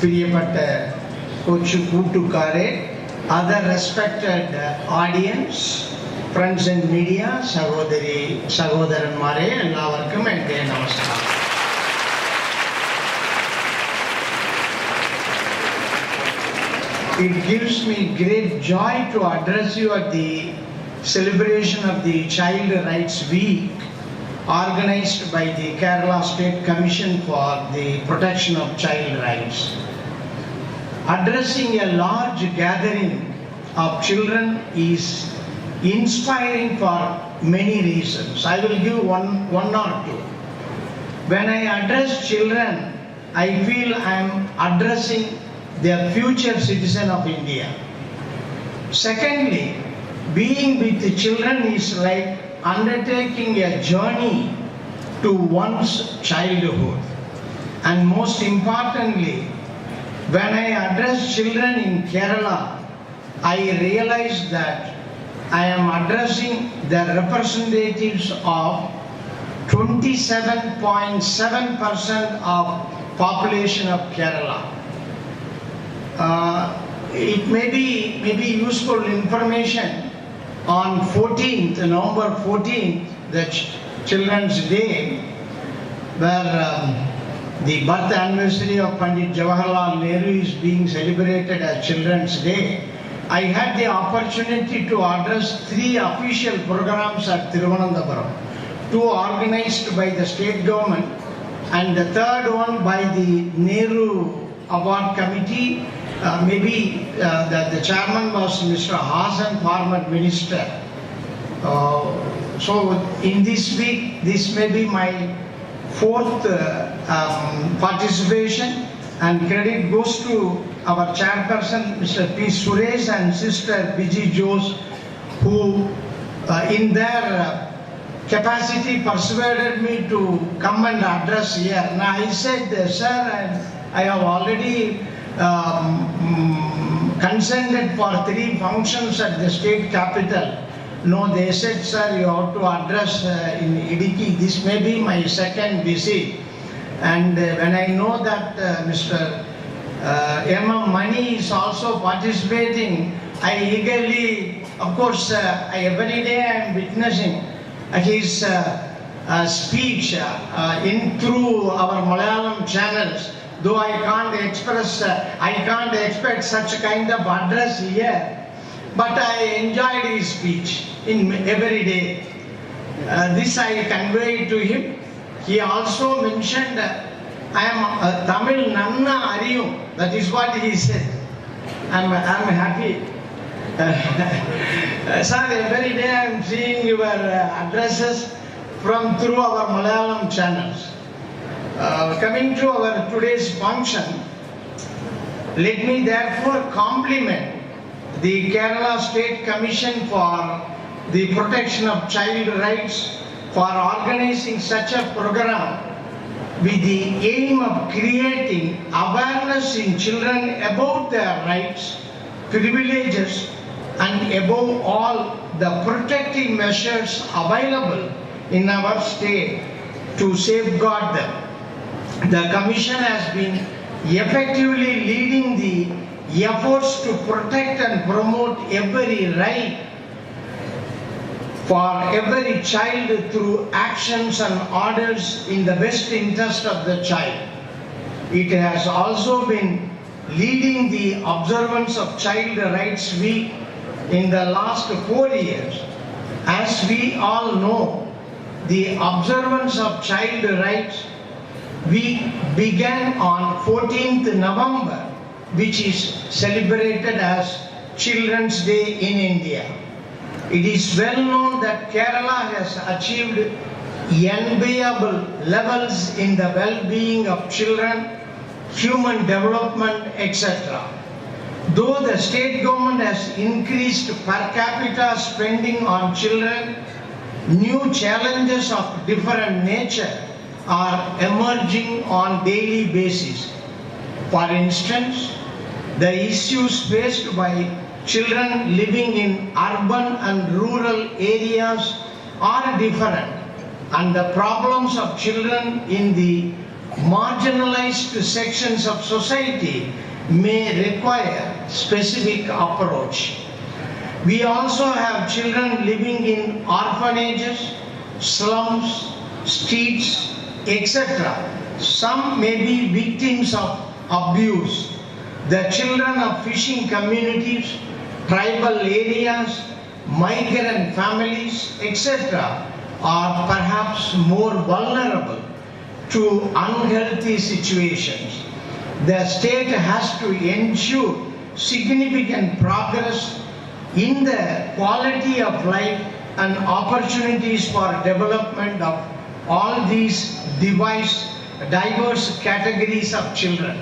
பிரியப்பட்ட கொச்சு கூட்டுக்காரே, other respected audience, friends and media, சகோதரன்மாரே எல்லாருக்கும் என்னுடைய நமஸ்காரம். It gives me great joy to address you at the celebration of the Child Rights Week organized by the Kerala State Commission for the Protection of Child Rights. Addressing a large gathering of children is inspiring for many reasons. I will give one or two. When I address children, I feel I am addressing the future citizen of India. Secondly, being with the children is like undertaking a journey to one's childhood. And most importantly, when I address children in Kerala, I realize that I am addressing the representatives of 27.7% of population of Kerala. It may be useful information on November 14th, the Children's Day, where the birth anniversary of Pandit Jawaharlal Nehru is being celebrated as Children's Day. I had the opportunity to address 3 official programs at Thiruvananthapuram, 2 organized by the state government and the third one by the Nehru Award Committee. The chairman was Mr. Hasan, former minister. So in this week, this may be my 4th participation, and credit goes to our chairperson, Mr. P. Suresh, and Sister Vijay Jose, who in their capacity persuaded me to come and address here. Now I said, sir, I have already consented for 3 functions at the state capital. No, they said, sir, you have to address in Idiki. This may be my second visit. And when I know that Mr. M.M. Mani is also participating, I eagerly, of course, every day I am witnessing his speech through our Malayalam channels. Though I can't expect such kind of address here, but I enjoyed his speech in every day. This I conveyed to him. He also mentioned, I am Tamil Nanna Ariyum. That is what he said. I'm happy. Sir, every day I am seeing your addresses through our Malayalam channels. Coming to our today's function, let me therefore compliment the Kerala State Commission for the Protection of Child Rights for organizing such a program with the aim of creating awareness in children about their rights, privileges, and above all the protective measures available in our state to safeguard them. The Commission has been effectively leading the efforts to protect and promote every right for every child through actions and orders in the best interest of the child. It has also been leading the observance of Child Rights Week in the last 4 years. As we all know, the observance of child rights week began on 14th November, which is celebrated as Children's Day in India. It is well known that Kerala has achieved enviable levels in the well-being of children, human development, etc. Though the state government has increased per capita spending on children, new challenges of different nature are emerging on daily basis. For instance, the issues faced by children living in urban and rural areas are different, and the problems of children in the marginalized sections of society may require specific approach. We also have children living in orphanages, slums, streets, etc. Some may be victims of abuse. The children of fishing communities, tribal areas, migrant families, etc. are perhaps more vulnerable to unhealthy situations. The state has to ensure significant progress in the quality of life and opportunities for development of all these diverse categories of children.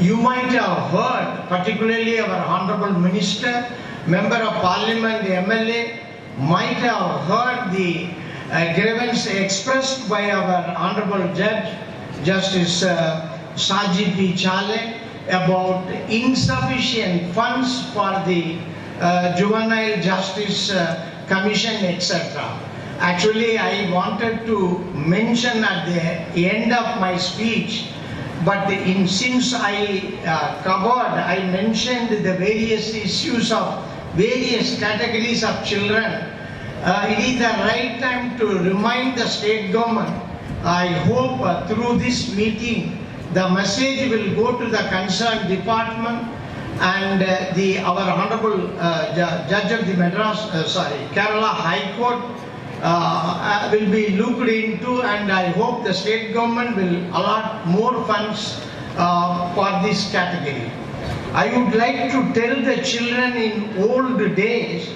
You might have heard, particularly our Honorable Minister, Member of Parliament, MLA, might have heard the grievance expressed by our Honorable Judge, Justice Saji P. Chale, about insufficient funds for the Juvenile Justice Commission, etc. Actually, I wanted to mention at the end of my speech, but since I mentioned the various issues of various categories of children, it is the right time to remind the state government. I hope through this meeting, the message will go to the concerned department, and our Honorable Judge of the Kerala High Court will be looked into, and I hope the state government will allot more funds for this category. I would like to tell the children in old days,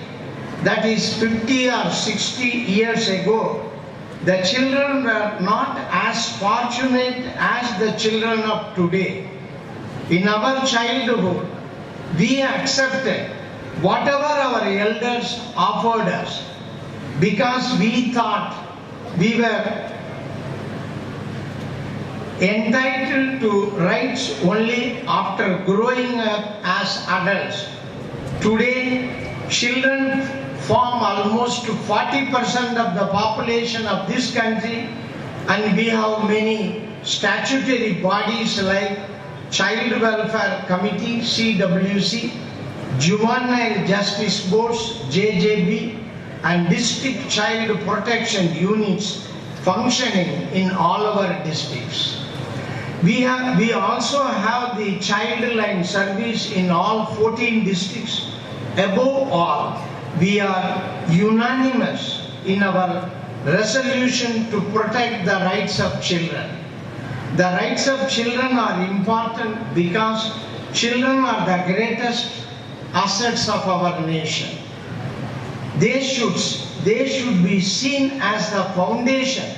that is 50 or 60 years ago, the children were not as fortunate as the children of today. In our childhood, we accepted whatever our elders offered us because we thought we were entitled to rights only after growing up as adults. Today, children form almost 40% of the population of this country, and we have many statutory bodies like Child Welfare Committee, CWC, Juvenile Justice Boards, JJB, and District Child Protection Units functioning in all our districts. We also have the Child Line Service in all 14 districts. Above all, we are unanimous in our resolution to protect the rights of children. The rights of children are important because children are the greatest assets of our nation. They should be seen as the foundation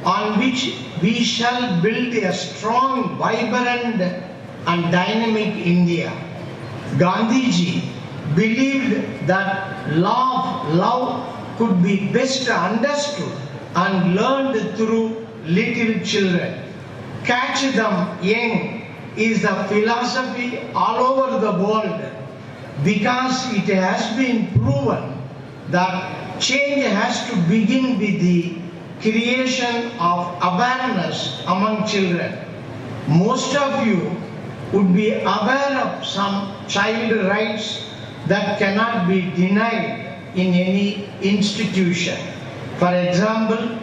on which we shall build a strong, vibrant and dynamic India. Gandhiji believed that love could be best understood and learned through little children. Catch them young is the philosophy all over the world because it has been proven that change has to begin with the creation of awareness among children. Most of you would be aware of some child rights that cannot be denied in any institution. For example,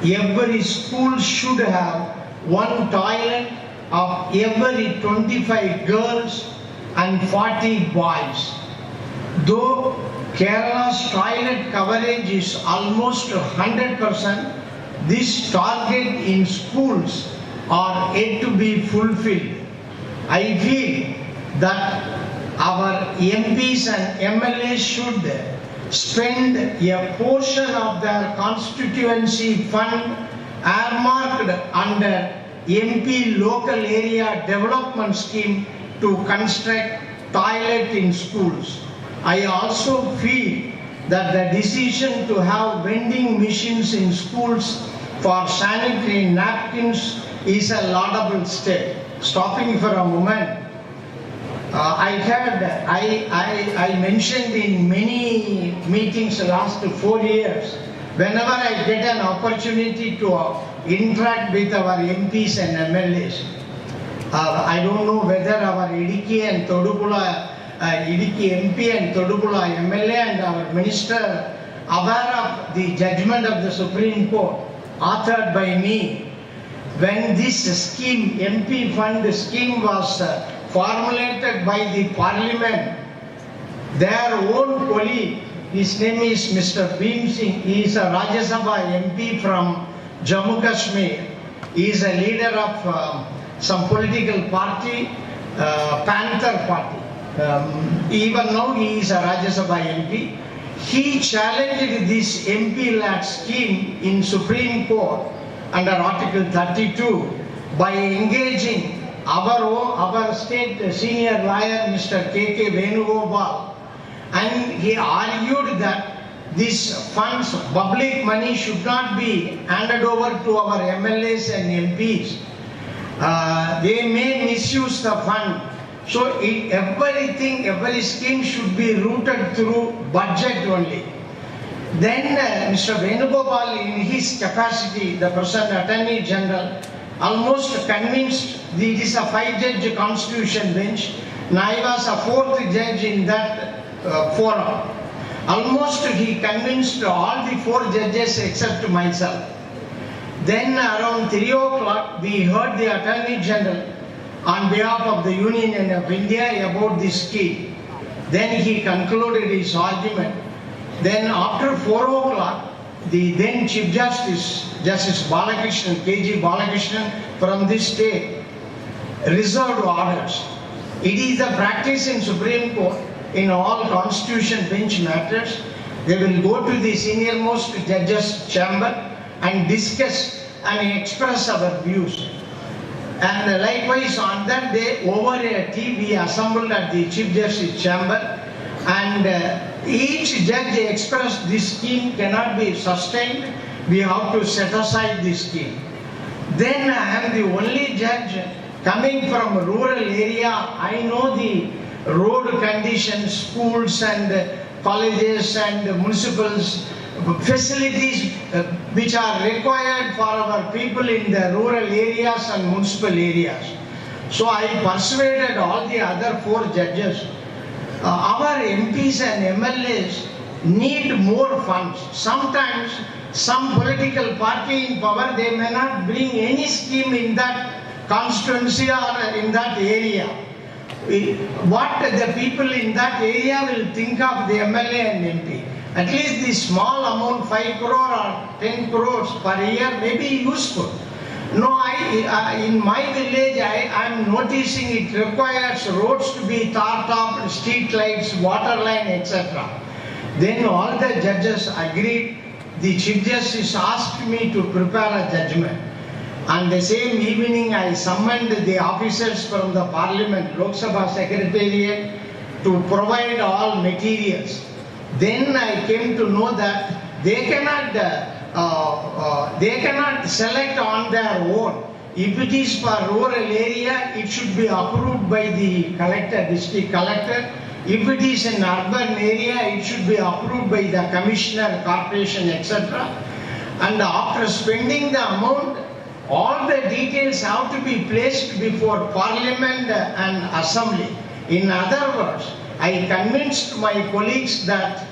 every school should have one toilet of every 25 girls and 40 boys. Though Kerala's toilet coverage is almost 100%, this target in schools are yet to be fulfilled. I feel that our MPs and MLAs should spend a portion of their constituency fund earmarked under MP Local Area Development Scheme to construct toilet in schools. I also feel that the decision to have vending machines in schools for sanitary napkins is a laudable step. Stopping for a moment, I mentioned in many meetings the last 4 years whenever I get an opportunity to interact with our MPs and MLAs, I don't know whether our Idiki and Todupula, Idiki MP and Todupula MLA and our minister aware of the judgment of the Supreme Court authored by me when this scheme, MP fund scheme was formulated by the Parliament. Their own colleague, his name is Mr. Bhim Singh, he is a Rajya Sabha MP from Jammu Kashmir. He is a leader of some political party, Panther party. Even now he is a Rajya Sabha MP. He challenged this MP-led scheme in Supreme Court under Article 32 by engaging our state senior lawyer Mr. K.K. Venugopal, and he argued that these funds, public money, should not be handed over to our MLAs and MPs. They may misuse the fund. So every scheme should be routed through budget only. Then Mr. Venugopal, in his capacity, the present Attorney General, almost convinced it is a 5-judge constitution bench, and I was a 4th judge in that forum. Almost he convinced all the 4 judges except myself. Then around 3 o'clock, we heard the Attorney General on behalf of the Union of India about this scheme. Then he concluded his argument. Then after 4 o'clock, the then Chief Justice, Justice Balakrishnan, K.G. Balakrishnan from this state, reserved orders. It is the practice in Supreme Court in all constitution bench matters. They will go to the senior-most judge's chamber and discuss and express our views. And likewise on that day, over a tea, we assembled at the Chief Justice chamber, and each judge expressed this scheme cannot be sustained. We have to set aside this scheme. Then I am the only judge coming from a rural area. I know the road conditions, schools and colleges and municipals facilities which are required for our people in the rural areas and municipal areas. So I persuaded all the other 4 judges. Our MPs and MLAs need more funds. Sometimes some political party in power, they may not bring any scheme in that constituency or in that area. What the people in that area will think of the MLA and MP. At least the small amount, 5 crore or 10 crores per year may be useful. No, in my village, I am noticing it requires roads to be tarred up, street lights, water line, etc. Then all the judges agreed. The Chief Justice asked me to prepare a judgment. And the same evening, I summoned the officers from the Parliament, Lok Sabha Secretariat, to provide all materials. Then I came to know that they cannot select on their own. If it is for rural area, it should be approved by the collector, district collector. If it is in urban area, it should be approved by the commissioner, corporation, etc. And after spending the amount, all the details have to be placed before Parliament and Assembly. In other words, I convinced my colleagues that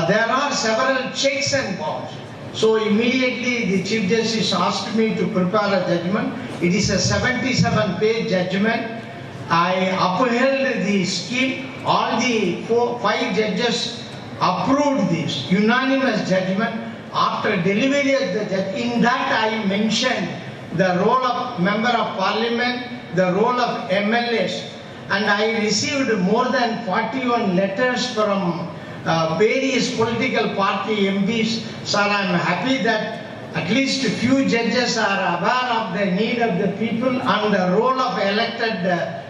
there are several checks and balances. So immediately the Chief Justice asked me to prepare a judgment. It is a 77-page judgment. I upheld the scheme. All the 5 judges approved this unanimous judgment. After delivery of the judge, in that I mentioned the role of Member of Parliament, the role of MLAs, and I received more than 41 letters from various political party MPs. Sir, I am happy that at least a few judges are aware of the need of the people and the role of elected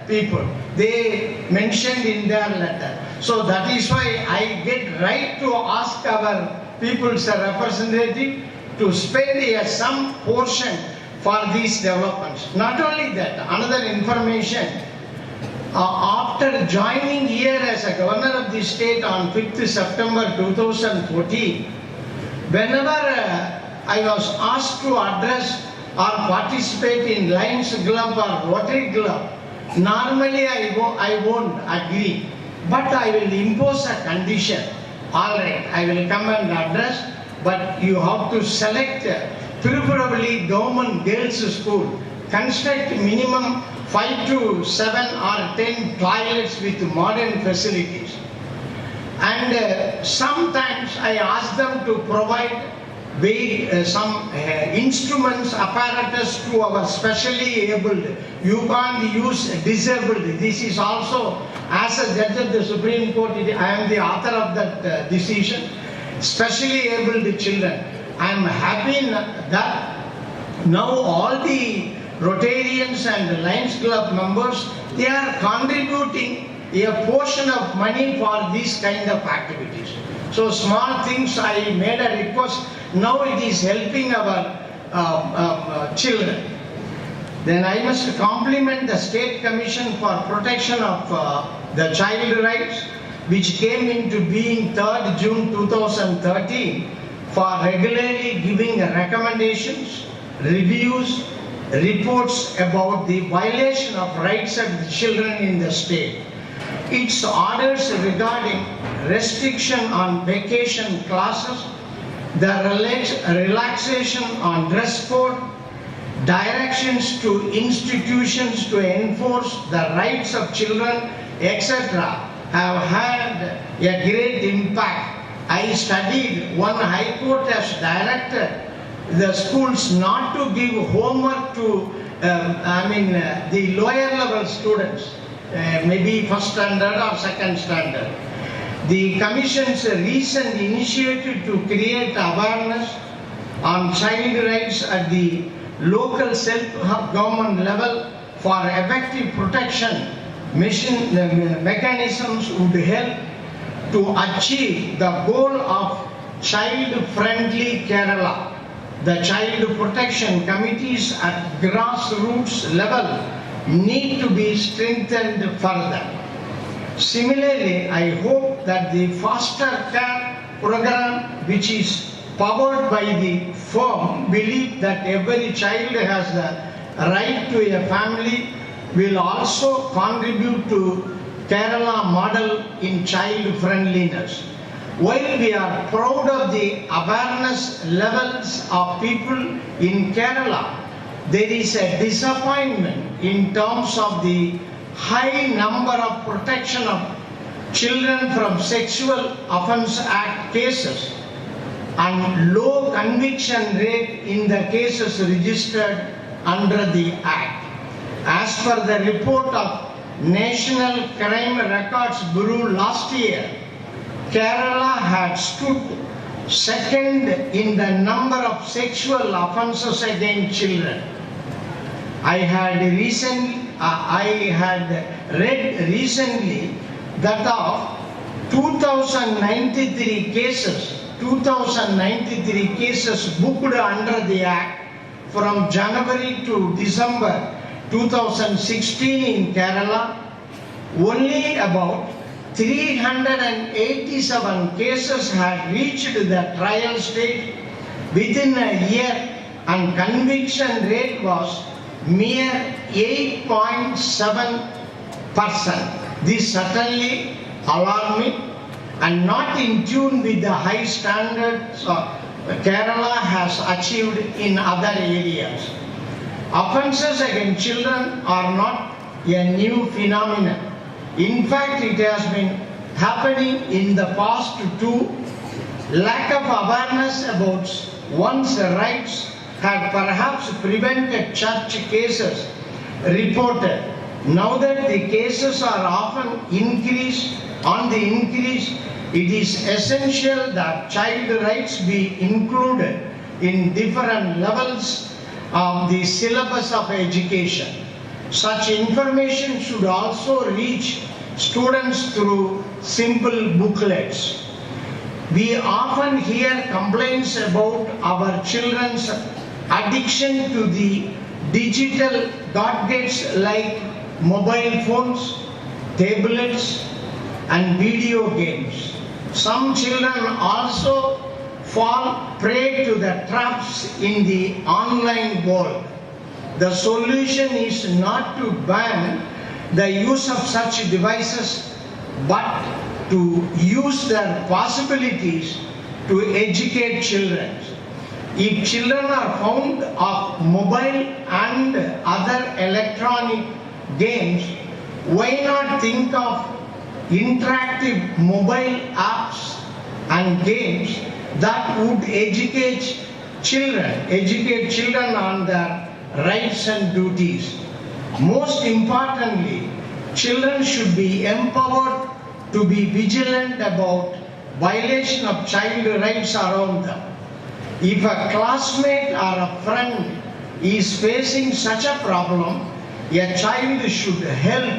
people. They mentioned in their letter. So that is why I get right to ask our people's representative to spend some portion for these developments. Not only that, another information. After joining here as a governor of the state on 5th September 2014, Whenever I was asked to address or participate in Lions Club or Rotary Club, normally I won't agree, but I will impose a condition. All right, I will come and address, but you have to select preferably government girls' school. Construct minimum 5 to 7 or 10 toilets with modern facilities. And sometimes I ask them to provide some instruments, apparatus to our specially abled. You can't use disabled. This is also, as a judge of the Supreme Court, I am the author of that decision. Specially abled children. I am happy that now all the Rotarians and Lions Club members, they are contributing a portion of money for these kind of activities. So small things, I made a request. Now it is helping our children. Then I must compliment the State Commission for Protection of the Child Rights, which came into being 3rd June 2013 for regularly giving recommendations, reviews, reports about the violation of rights of the children in the state. Its orders regarding restriction on vacation classes, the relaxation on dress code, directions to institutions to enforce the rights of children, etc., have had a great impact. I studied, one High Court has directed the schools not to give homework to the lower level students, maybe first standard or second standard. The Commission's recent initiative to create awareness on child rights at the local self-government level for effective protection mechanisms would help to achieve the goal of child-friendly Kerala. The child protection committees at grassroots level need to be strengthened further. Similarly, I hope that the foster care program, which is powered by the firm belief that every child has the right to a family, will also contribute to Kerala model in child friendliness. While we are proud of the awareness levels of people in Kerala, there is a disappointment in terms of the high number of protection of children from Sexual Offence Act cases and low conviction rate in the cases registered under the Act. As per the report of National Crime Records Bureau last year, Kerala had stood second in the number of sexual offences against children. I had read recently that of 2093 cases booked under the Act from January to December 2016 in Kerala, only about 387 cases had reached the trial stage within a year, and conviction rate was mere 8.7%. This certainly alarming and not in tune with the high standards Kerala has achieved in other areas. Offences against children are not a new phenomenon. In fact, it has been happening in the past too. Lack of awareness about one's rights had perhaps prevented such cases reported. Now that the cases are often on the increase, it is essential that child rights be included in different levels of the syllabus of education. Such information should also reach students through simple booklets. We often hear complaints about our children's addiction to the digital gadgets like mobile phones, tablets, and video games. Some children also fall prey to the traps in the online world. The solution is not to ban the use of such devices, but to use their possibilities to educate children. If children are fond of mobile and other electronic games, why not think of interactive mobile apps and games that would educate children on their rights and duties. Most importantly, children should be empowered to be vigilant about violation of child rights around them. If a classmate or a friend is facing such a problem, a child should help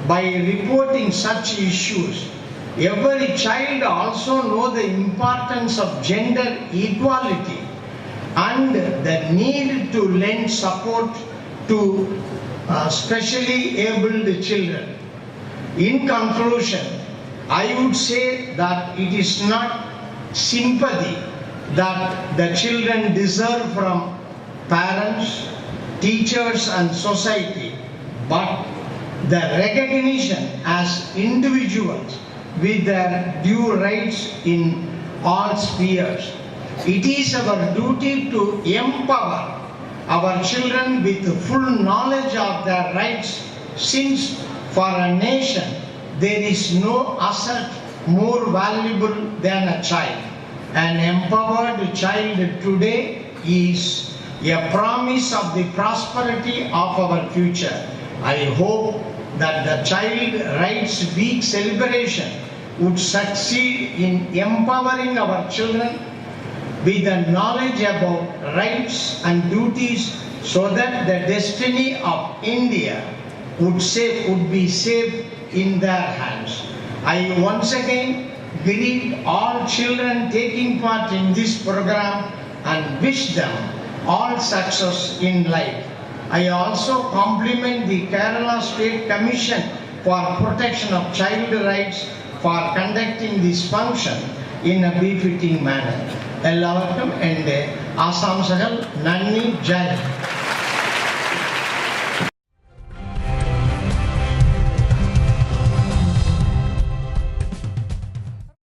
by reporting such issues. Every child also knows the importance of gender equality and the need to lend support to specially abled children. In conclusion, I would say that it is not sympathy that the children deserve from parents, teachers and society, but the recognition as individuals with their due rights in all spheres. It is our duty to empower our children with full knowledge of their rights, since for a nation there is no asset more valuable than a child. An empowered child today is a promise of the prosperity of our future. I hope that the Child Rights Week celebration would succeed in empowering our children with the knowledge about rights and duties, so that the destiny of India would be safe in their hands. I once again greet all children taking part in this program and wish them all success in life. I also compliment the Kerala State Commission for Protection of Child Rights for conducting this function in a befitting manner. എല്ലാവർക്കും എൻ്റെ ആശംസകൾ. നന്ദി. ജയ് ഹിന്ദ്.